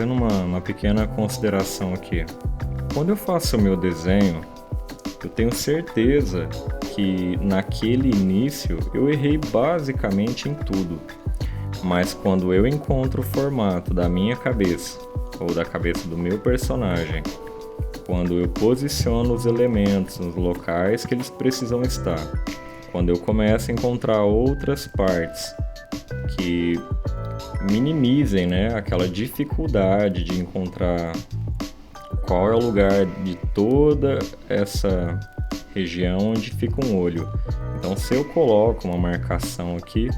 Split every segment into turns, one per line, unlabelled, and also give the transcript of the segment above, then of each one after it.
fazendo uma pequena consideração aqui. Quando eu faço o meu desenho, eu tenho certeza que naquele início eu errei basicamente em tudo. Mas quando eu encontro o formato da minha cabeça, ou da cabeça do meu personagem, quando eu posiciono os elementos nos locais que eles precisam estar, quando eu começo a encontrar outras partes que minimizem, né, aquela dificuldade de encontrar qual é o lugar de toda essa região onde fica um olho. Então, se eu coloco uma marcação aqui,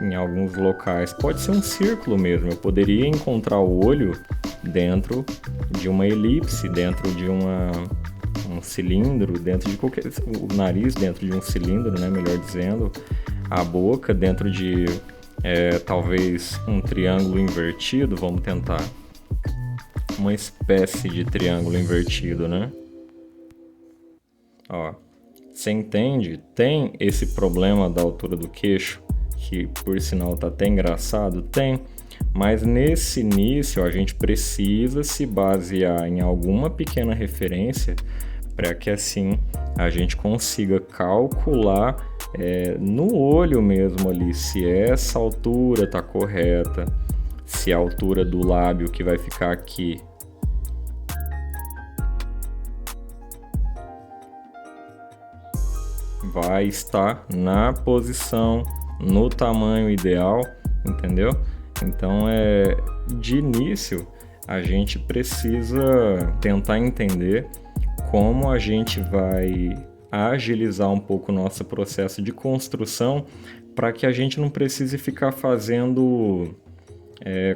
em alguns locais, pode ser um círculo mesmo, eu poderia encontrar o olho dentro de uma elipse, dentro de um cilindro, dentro de qualquer... o nariz dentro de um cilindro, né, melhor dizendo, a boca dentro de talvez um triângulo invertido, vamos tentar uma espécie de triângulo invertido, né? Ó, você entende? Tem esse problema da altura do queixo, que por sinal tá até engraçado? Tem, mas nesse início a gente precisa se basear em alguma pequena referência para que assim a gente consiga calcular no olho mesmo ali se essa altura tá correta, se a altura do lábio que vai ficar aqui vai estar na posição, no tamanho ideal, entendeu? Então, de início, a gente precisa tentar entender como a gente vai agilizar um pouco o nosso processo de construção para que a gente não precise ficar fazendo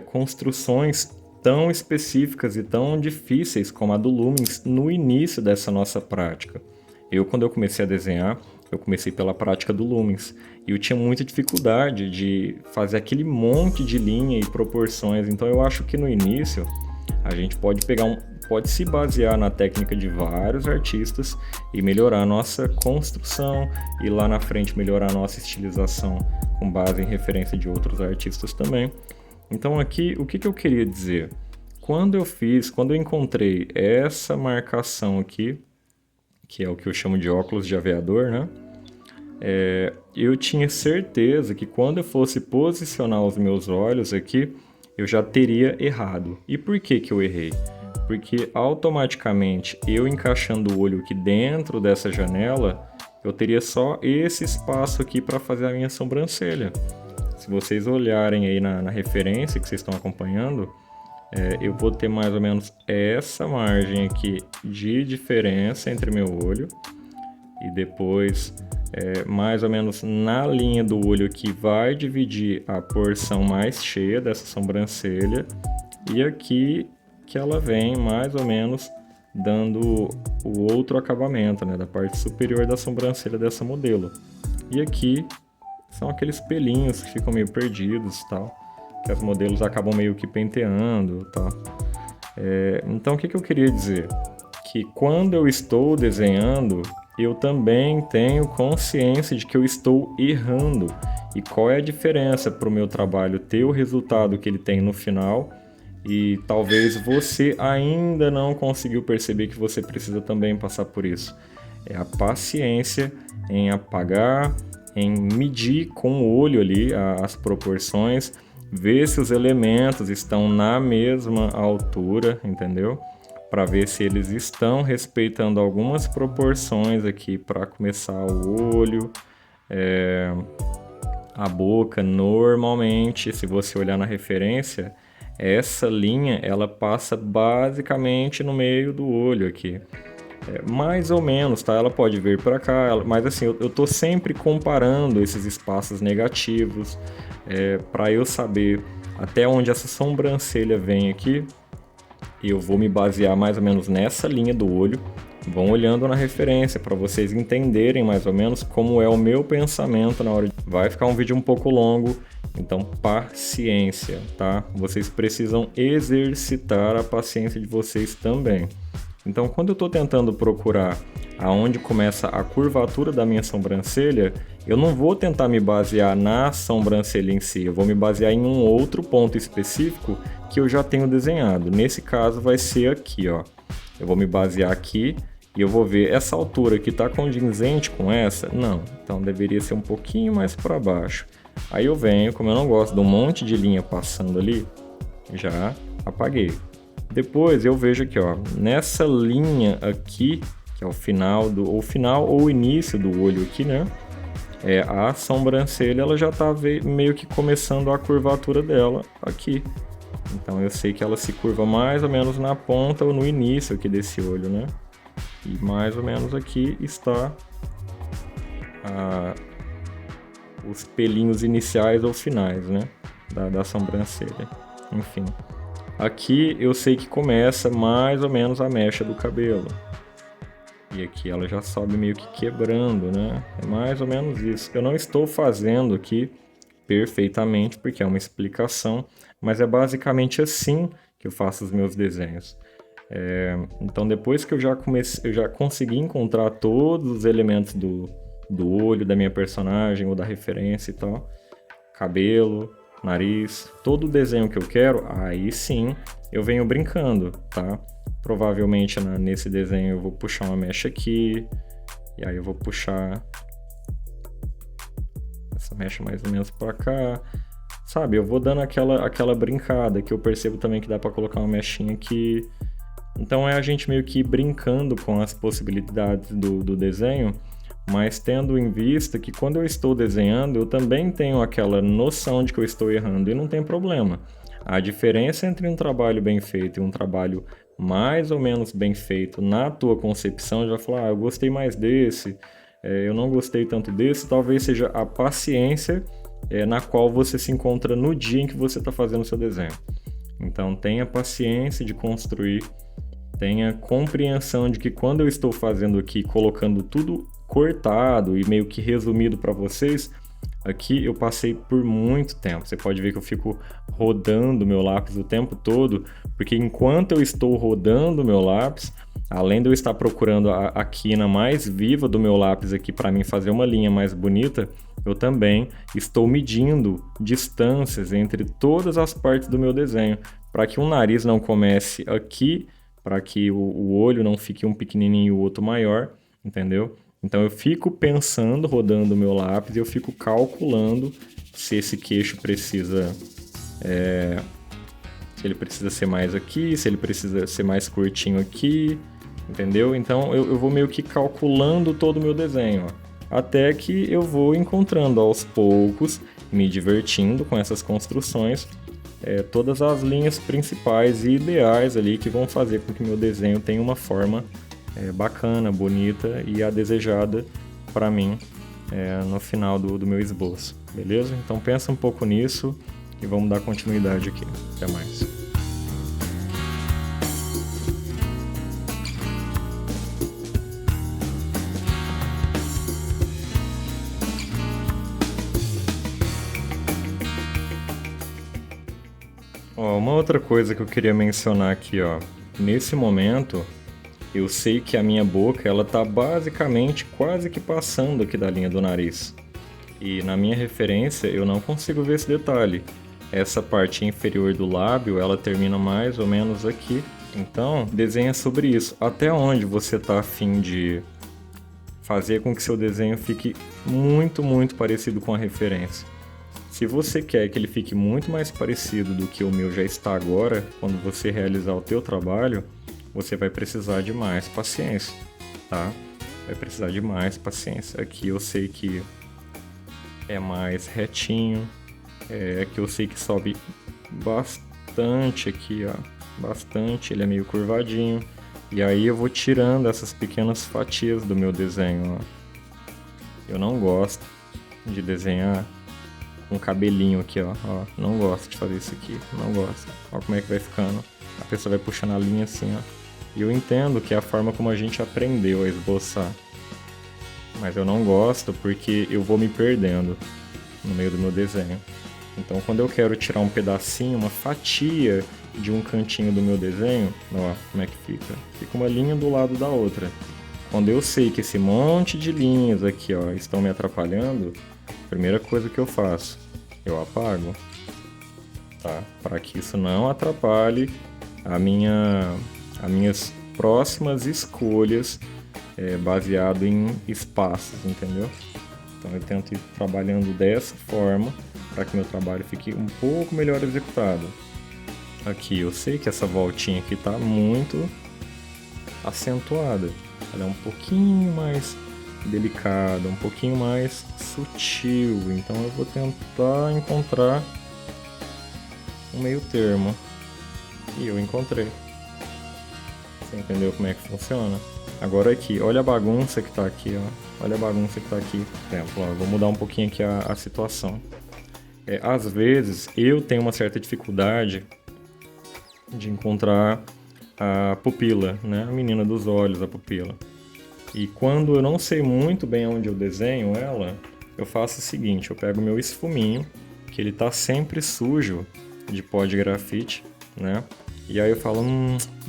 construções tão específicas e tão difíceis como a do Lumens no início dessa nossa prática. Quando eu comecei a desenhar, eu comecei pela prática do Lumens e eu tinha muita dificuldade de fazer aquele monte de linha e proporções. Então eu acho que no início a gente pode pode se basear na técnica de vários artistas e melhorar a nossa construção e lá na frente melhorar a nossa estilização com base em referência de outros artistas também. Então aqui, o que eu queria dizer? Quando eu encontrei essa marcação aqui, que é o que eu chamo de óculos de aviador, né? Eu tinha certeza que quando eu fosse posicionar os meus olhos aqui, eu já teria errado. E por que eu errei? Porque automaticamente eu encaixando o olho aqui dentro dessa janela, eu teria só esse espaço aqui para fazer a minha sobrancelha. Se vocês olharem aí na referência que vocês estão acompanhando, eu vou ter mais ou menos essa margem aqui de diferença entre meu olho e depois mais ou menos na linha do olho que vai dividir a porção mais cheia dessa sobrancelha e aqui que ela vem mais ou menos dando o outro acabamento, né, da parte superior da sobrancelha dessa modelo. E aqui são aqueles pelinhos que ficam meio perdidos e tal, que as modelos acabam meio que penteando, tá? Então o que eu queria dizer? Que quando eu estou desenhando, eu também tenho consciência de que eu estou errando. E qual é a diferença para o meu trabalho ter o resultado que ele tem no final e talvez você ainda não conseguiu perceber que você precisa também passar por isso? É a paciência em apagar, em medir com o olho ali as proporções, ver se os elementos estão na mesma altura, entendeu? Para ver se eles estão respeitando algumas proporções aqui para começar o olho, a boca. Normalmente, se você olhar na referência, essa linha ela passa basicamente no meio do olho aqui. Mais ou menos, tá? Ela pode vir para cá, mas assim, eu tô sempre comparando esses espaços negativos para eu saber até onde essa sobrancelha vem aqui. Eu vou me basear mais ou menos nessa linha do olho. Vão olhando na referência para vocês entenderem mais ou menos como é o meu pensamento na hora de... Vai ficar um vídeo um pouco longo, então paciência, tá? Vocês precisam exercitar a paciência de vocês também. Então, quando eu estou tentando procurar aonde começa a curvatura da minha sobrancelha, eu não vou tentar me basear na sobrancelha em si, eu vou me basear em um outro ponto específico que eu já tenho desenhado. Nesse caso vai ser aqui, ó. Eu vou me basear aqui e eu vou ver essa altura aqui tá condizente com essa? Não, então deveria ser um pouquinho mais para baixo. Aí eu venho, como eu não gosto de um monte de linha passando ali, já apaguei. Depois eu vejo aqui, ó, nessa linha aqui, que é o final ou o início do olho aqui, né? A sobrancelha ela já tá meio que começando a curvatura dela aqui. Então eu sei que ela se curva mais ou menos na ponta ou no início aqui desse olho, né? E mais ou menos aqui está os pelinhos iniciais ou finais, né? Da sobrancelha. Enfim. Aqui eu sei que começa mais ou menos a mecha do cabelo. E aqui ela já sobe meio que quebrando, né? É mais ou menos isso. Eu não estou fazendo aqui perfeitamente, porque é uma explicação, mas é basicamente assim que eu faço os meus desenhos. Então depois que eu já consegui encontrar todos os elementos do olho da minha personagem ou da referência e tal, cabelo, nariz, todo o desenho que eu quero, aí sim eu venho brincando, tá? Provavelmente nesse desenho eu vou puxar uma mecha aqui, e aí eu vou puxar essa mecha mais ou menos pra cá, sabe? Eu vou dando aquela brincada, que eu percebo também que dá pra colocar uma mechinha aqui. Então é a gente meio que brincando com as possibilidades do desenho, mas tendo em vista que quando eu estou desenhando, eu também tenho aquela noção de que eu estou errando e não tem problema. A diferença entre um trabalho bem feito e um trabalho mais ou menos bem feito na tua concepção, já vai falar, eu gostei mais desse, eu não gostei tanto desse, talvez seja a paciência na qual você se encontra no dia em que você está fazendo o seu desenho. Então tenha paciência de construir, tenha compreensão de que quando eu estou fazendo aqui, colocando tudo cortado e meio que resumido para vocês, aqui eu passei por muito tempo. Você pode ver que eu fico rodando meu lápis o tempo todo, porque enquanto eu estou rodando meu lápis, além de eu estar procurando a quina mais viva do meu lápis aqui para mim fazer uma linha mais bonita, eu também estou medindo distâncias entre todas as partes do meu desenho, para que um nariz não comece aqui, para que o olho não fique um pequenininho e o outro maior, entendeu? Então eu fico pensando, rodando o meu lápis, e eu fico calculando se esse queixo precisa... se ele precisa ser mais aqui, se ele precisa ser mais curtinho aqui, entendeu? Então eu vou meio que calculando todo o meu desenho, ó, até que eu vou encontrando aos poucos, me divertindo com essas construções, todas as linhas principais e ideais ali que vão fazer com que meu desenho tenha uma forma bacana, bonita e a desejada para mim no final do meu esboço, beleza? Então pensa um pouco nisso e vamos dar continuidade aqui. Até mais. Ó, uma outra coisa que eu queria mencionar aqui, ó. Nesse momento, eu sei que a minha boca, ela tá basicamente quase que passando aqui da linha do nariz. E na minha referência, eu não consigo ver esse detalhe. Essa parte inferior do lábio, ela termina mais ou menos aqui. Então, desenha sobre isso. Até onde você tá a fim de fazer com que seu desenho fique muito, muito parecido com a referência. Se você quer que ele fique muito mais parecido do que o meu já está agora, quando você realizar o teu trabalho, você vai precisar de mais paciência, tá? Vai precisar de mais paciência. Aqui eu sei que é mais retinho, aqui eu sei que sobe bastante aqui, ó, bastante, ele é meio curvadinho. E aí eu vou tirando essas pequenas fatias do meu desenho, ó. Eu não gosto de desenhar um cabelinho aqui, ó. Não gosto de fazer isso aqui, não gosto. Ó como é que vai ficando. A pessoa vai puxando a linha assim, ó. E eu entendo que é a forma como a gente aprendeu a esboçar. Mas eu não gosto porque eu vou me perdendo no meio do meu desenho. Então quando eu quero tirar um pedacinho, uma fatia de um cantinho do meu desenho, ó, como é que fica? Fica uma linha do lado da outra. Quando eu sei que esse monte de linhas aqui, ó, estão me atrapalhando, a primeira coisa que eu faço, eu apago, tá? Para que isso não atrapalhe as minhas próximas escolhas baseado em espaços, entendeu? Então eu tento ir trabalhando dessa forma para que meu trabalho fique um pouco melhor executado. Aqui eu sei que essa voltinha aqui está muito acentuada, ela é um pouquinho mais delicada, um pouquinho mais sutil, então eu vou tentar encontrar um meio termo. E eu encontrei. Você entendeu como é que funciona? Agora aqui, olha a bagunça que tá aqui, ó. Olha a bagunça que tá aqui. Por exemplo, ó, vou mudar um pouquinho aqui a situação. Às vezes eu tenho uma certa dificuldade de encontrar a pupila, né? A menina dos olhos, a pupila. E quando eu não sei muito bem onde eu desenho ela, eu faço o seguinte, eu pego meu esfuminho, que ele tá sempre sujo de pó de grafite, né? E aí eu falo,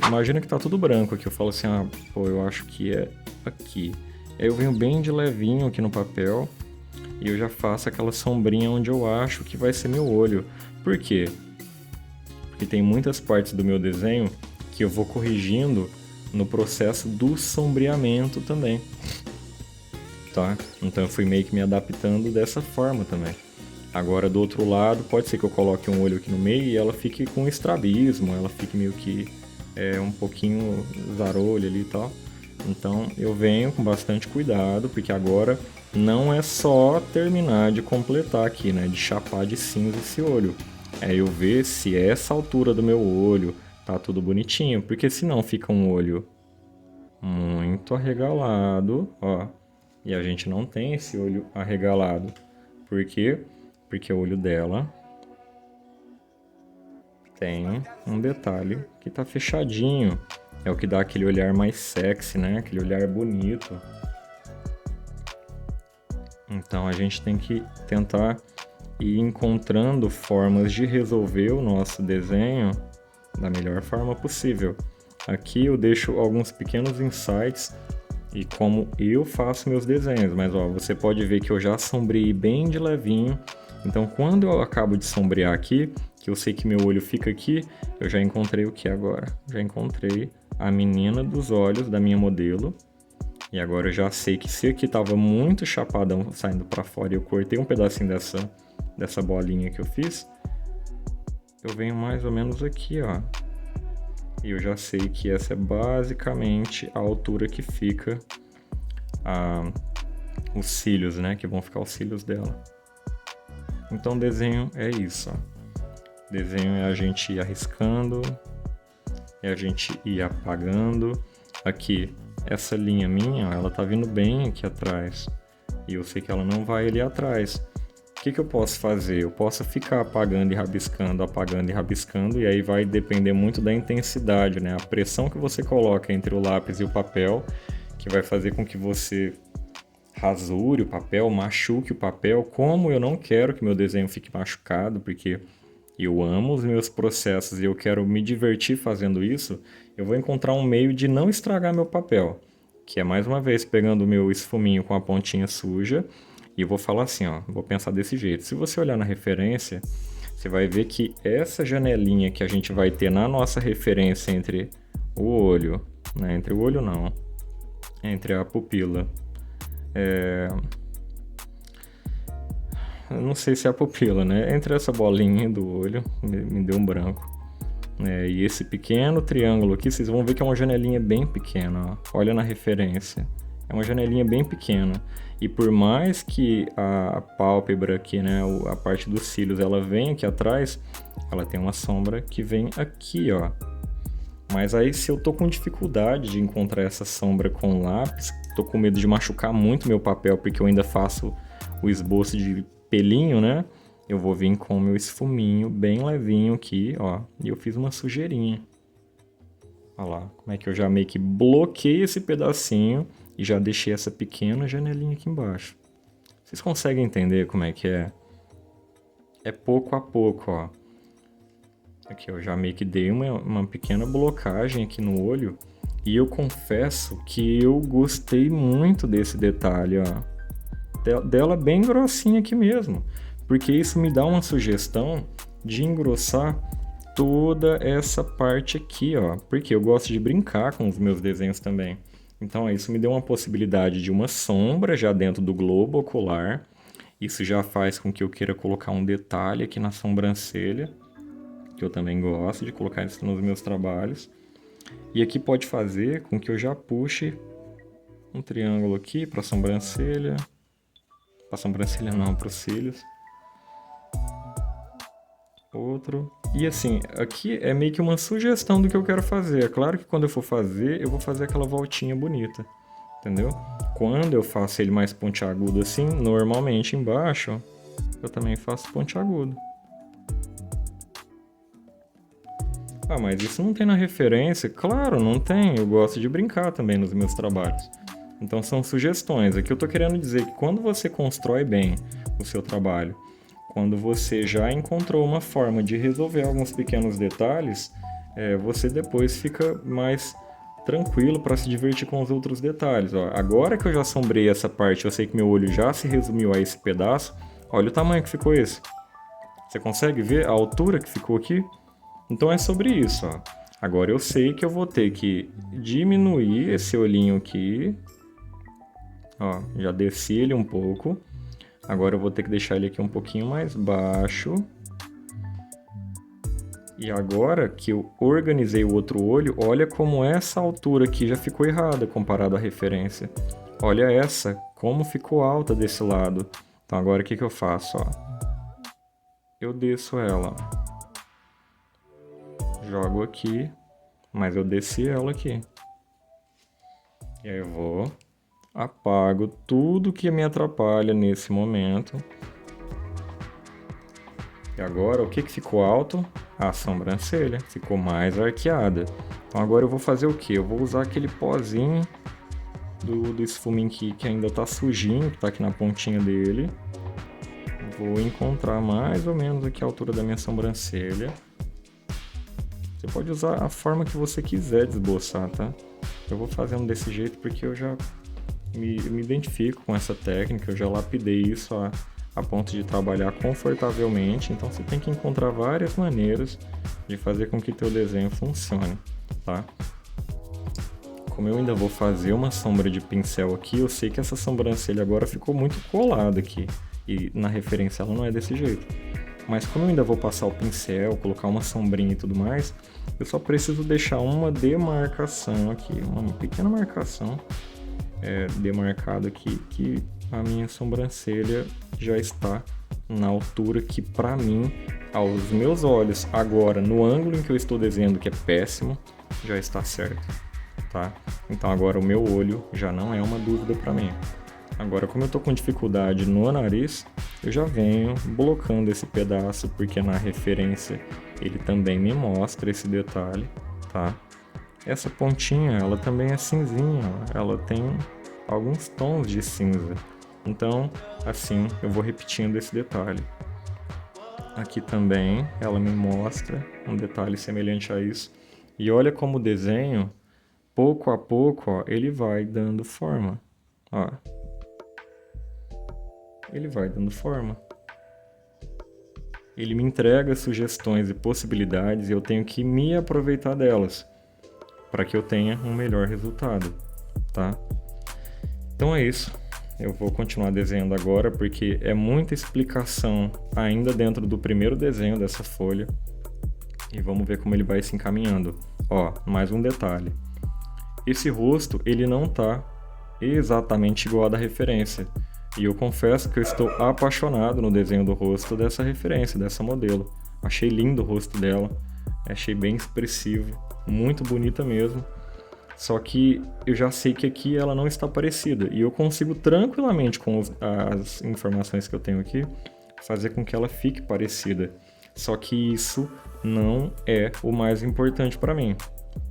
imagina que tá tudo branco aqui. Eu falo assim, pô, eu acho que é aqui. Aí eu venho bem de levinho aqui no papel e eu já faço aquela sombrinha onde eu acho que vai ser meu olho. Por quê? Porque tem muitas partes do meu desenho que eu vou corrigindo no processo do sombreamento também, tá? Então eu fui meio que me adaptando dessa forma também. Agora do outro lado, pode ser que eu coloque um olho aqui no meio e ela fique com estrabismo, ela fique meio que um pouquinho zarolho ali e tal. Então eu venho com bastante cuidado, porque agora não é só terminar de completar aqui, né? De chapar de cinza esse olho. É eu ver se essa altura do meu olho tá tudo bonitinho, porque senão fica um olho muito arregalado, ó. E a gente não tem esse olho arregalado. Por quê? Porque o olho dela tem um detalhe que tá fechadinho. É o que dá aquele olhar mais sexy, né? Aquele olhar bonito. Então a gente tem que tentar ir encontrando formas de resolver o nosso desenho da melhor forma possível. Aqui eu deixo alguns pequenos insights e como eu faço meus desenhos, mas ó, você pode ver que eu já sombreei bem de levinho. Então quando eu acabo de sombrear aqui, que eu sei que meu olho fica aqui, eu já encontrei o que agora? Já encontrei a menina dos olhos da minha modelo. E agora eu já sei que se aqui estava muito chapadão saindo para fora e eu cortei um pedacinho dessa bolinha que eu fiz, eu venho mais ou menos aqui, ó. E eu já sei que essa é basicamente a altura que fica os cílios, né? Que vão ficar os cílios dela. Então desenho é isso, ó. Desenho é a gente ir arriscando, é a gente ir apagando. Aqui, essa linha minha, ela tá vindo bem aqui atrás. E eu sei que ela não vai ali atrás. O que eu posso fazer? Eu posso ficar apagando e rabiscando, e aí vai depender muito da intensidade, né? A pressão que você coloca entre o lápis e o papel, que vai fazer com que você rasure o papel, machuque o papel. Como eu não quero que meu desenho fique machucado, porque eu amo os meus processos e eu quero me divertir fazendo isso, eu vou encontrar um meio de não estragar meu papel, que é mais uma vez pegando o meu esfuminho com a pontinha suja e eu vou falar assim, ó, vou pensar desse jeito. Se você olhar na referência, você vai ver que essa janelinha que a gente vai ter na nossa referência entre o olho, né, entre o olho não, entre a pupila, eu não sei se é a pupila, né? Entre essa bolinha do olho, me deu um branco. E esse pequeno triângulo aqui, vocês vão ver que é uma janelinha bem pequena, ó. Olha na referência. É uma janelinha bem pequena. E por mais que a pálpebra aqui, né, a parte dos cílios, ela vem aqui atrás, ela tem uma sombra que vem aqui, ó. Mas aí se eu tô com dificuldade de encontrar essa sombra com lápis, tô com medo de machucar muito meu papel, porque eu ainda faço o esboço de pelinho, né? Eu vou vir com o meu esfuminho bem levinho aqui, ó. E eu fiz uma sujeirinha. Olha lá, como é que eu já meio que bloqueei esse pedacinho e já deixei essa pequena janelinha aqui embaixo. Vocês conseguem entender como é que é? É pouco a pouco, ó. Aqui eu já meio que dei uma pequena blocagem aqui no olho E eu confesso que eu gostei muito desse detalhe, ó. Dela bem grossinha aqui mesmo, porque isso me dá uma sugestão de engrossar toda essa parte aqui, ó, porque eu gosto de brincar com os meus desenhos também. Então, isso me deu uma possibilidade de uma sombra já dentro do globo ocular. Isso já faz com que eu queira colocar um detalhe aqui na sobrancelha, que eu também gosto de colocar isso nos meus trabalhos. E aqui pode fazer com que eu já puxe um triângulo aqui para a sobrancelha. Para a sobrancelha não, para os cílios. Outro. E assim, aqui é meio que uma sugestão do que eu quero fazer. É claro que quando eu for fazer, eu vou fazer aquela voltinha bonita. Entendeu? Quando eu faço ele mais pontiagudo assim, normalmente embaixo, eu também faço pontiagudo. Ah, mas isso não tem na referência? Claro, não tem. Eu gosto de brincar também nos meus trabalhos. Então são sugestões. Aqui eu estou querendo dizer que quando você constrói bem o seu trabalho, quando você já encontrou uma forma de resolver alguns pequenos detalhes, você depois fica mais tranquilo para se divertir com os outros detalhes. Ó, agora que eu já sombrei essa parte, eu sei que meu olho já se resumiu a esse pedaço. Olha o tamanho que ficou esse. Você consegue ver a altura que ficou aqui? Então é sobre isso. Ó. Agora eu sei que eu vou ter que diminuir esse olhinho aqui. Ó, já desci ele um pouco. Agora eu vou ter que deixar ele aqui um pouquinho mais baixo. E agora que eu organizei o outro olho, olha como essa altura aqui já ficou errada comparado à referência. Olha essa, como ficou alta desse lado. Então agora o que eu faço? Ó? Eu desço ela. Jogo aqui, mas eu desci ela aqui. E aí eu vou... apago tudo que me atrapalha nesse momento. E agora, o que ficou alto? A sobrancelha. Ficou mais arqueada. Então agora eu vou fazer o quê? Eu vou usar aquele pozinho do esfuminho que ainda tá sujinho, que tá aqui na pontinha dele. Vou encontrar mais ou menos aqui a altura da minha sobrancelha. Você pode usar a forma que você quiser de esboçar, tá? Eu vou fazendo desse jeito porque eu já... me identifico com essa técnica, eu já lapidei isso a ponto de trabalhar confortavelmente, então você tem que encontrar várias maneiras de fazer com que teu desenho funcione, tá? Como eu ainda vou fazer uma sombra de pincel aqui, eu sei que essa sobrancelha agora ficou muito colada aqui, e na referência ela não é desse jeito. Mas como eu ainda vou passar o pincel, colocar uma sombrinha e tudo mais, eu só preciso deixar uma demarcação aqui, uma pequena marcação demarcado aqui, que a minha sobrancelha já está na altura que, para mim, aos meus olhos, agora no ângulo em que eu estou desenhando, que é péssimo, já está certo, tá? Então agora o meu olho já não é uma dúvida para mim. Agora, como eu estou com dificuldade no nariz, eu já venho blocando esse pedaço, porque na referência ele também me mostra esse detalhe, tá? Essa pontinha, ela também é cinzinha, ó. Ela tem alguns tons de cinza. Então, assim, eu vou repetindo esse detalhe. Aqui também, ela me mostra um detalhe semelhante a isso. E olha como o desenho, pouco a pouco, ó, ele vai dando forma. Ó. Ele vai dando forma. Ele me entrega sugestões e possibilidades e eu tenho que me aproveitar delas, para que eu tenha um melhor resultado, tá? Então é isso. Eu vou continuar desenhando agora porque é muita explicação ainda dentro do primeiro desenho dessa folha. E vamos ver como ele vai se encaminhando. Ó, mais um detalhe. Esse rosto, ele não tá exatamente igual ao da referência. E eu confesso que eu estou apaixonado no desenho do rosto dessa referência, dessa modelo. Achei lindo o rosto dela, achei bem expressivo. Muito bonita mesmo, só que eu já sei que aqui ela não está parecida e eu consigo tranquilamente com as informações que eu tenho aqui fazer com que ela fique parecida, só que isso não é o mais importante para mim,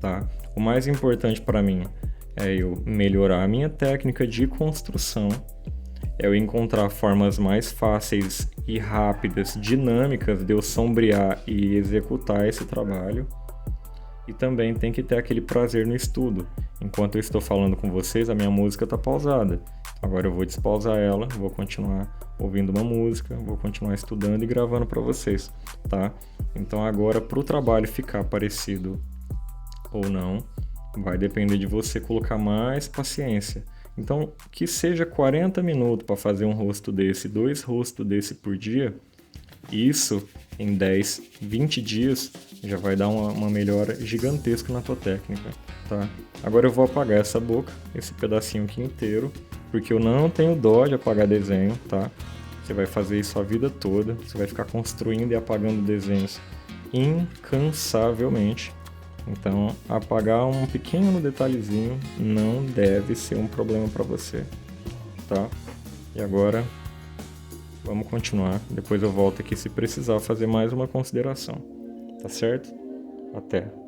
tá? O mais importante para mim é eu melhorar a minha técnica de construção, é eu encontrar formas mais fáceis e rápidas, dinâmicas de eu sombrear e executar esse trabalho. E também tem que ter aquele prazer no estudo. Enquanto eu estou falando com vocês, a minha música está pausada. Agora eu vou despausar ela, vou continuar ouvindo uma música, vou continuar estudando e gravando para vocês, tá? Então agora, para o trabalho ficar parecido ou não, vai depender de você colocar mais paciência. Então, que seja 40 minutos para fazer um rosto desse, 2 rostos desse por dia, isso em 10, 20 dias já vai dar uma melhora gigantesca na tua técnica, tá? Agora eu vou apagar essa boca, esse pedacinho aqui inteiro, porque eu não tenho dó de apagar desenho, tá? Você vai fazer isso a vida toda, você vai ficar construindo e apagando desenhos incansavelmente. Então, apagar um pequeno detalhezinho não deve ser um problema para você, tá? E agora, vamos continuar. Depois eu volto aqui se precisar fazer mais uma consideração, tá certo? Até!